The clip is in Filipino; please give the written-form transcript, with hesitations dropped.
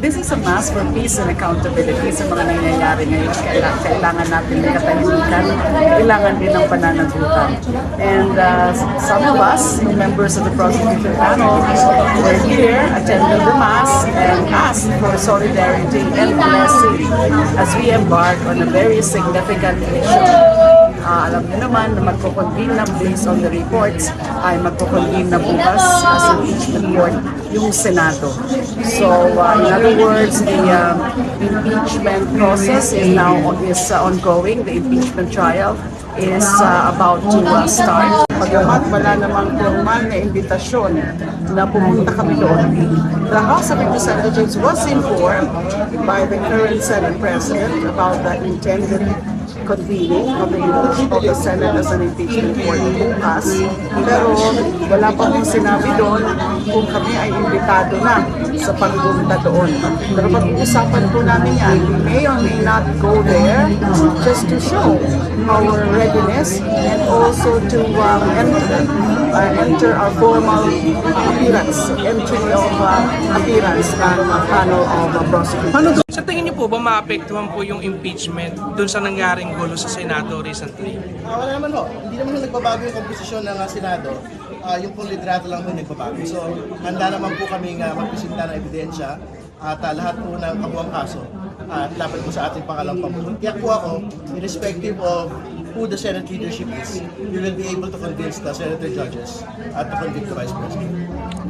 this is a mass for peace and accountability sa mga nangyayari ngayon. Kailangan natin ng katahimikan, kailangan din ng pananagutan. And some of us, members of the prosecution panel, were here, attended the mass, and asked for solidarity and blessing as we embark on a very significant mission. Alam niyo naman na magkukonvene na based on the reports ay magkukonvene na bukas as impeachment court yung Senado. So in other words, the impeachment process is now ongoing. The impeachment trial is about to start. Pagamat wala namang formal na imbitasyon na pumunta kami doon, the House of Representatives was informed by the current Senate President about the intended convening of the Senate as an impeachment court bukas. Pero wala pa kong sinabi doon kung kami ay imbitado na sa pagpunta doon. Pero pag-uusapan po namin yan, we may or may not go there just to show our readiness and also to enter our formal appearance, entry of appearance ng panel of prosecutors. Sa tingin niyo po ba maapektuhan po yung impeachment dun sa nangyaring gulo sa Senado recently? Wala naman ho. Hindi naman nagbabago yung komposisyon ng Senado. Yung pong liderato lang ho nagbabago. So, handa naman po kami magpresenta ng ebidensya at lahat po ng kabuang kaso laban po sa ating pangalang pamumuno. Kaya po ako, irrespective of who the Senate leadership is, we will be able to convince the senator judges at to convict the Vice President.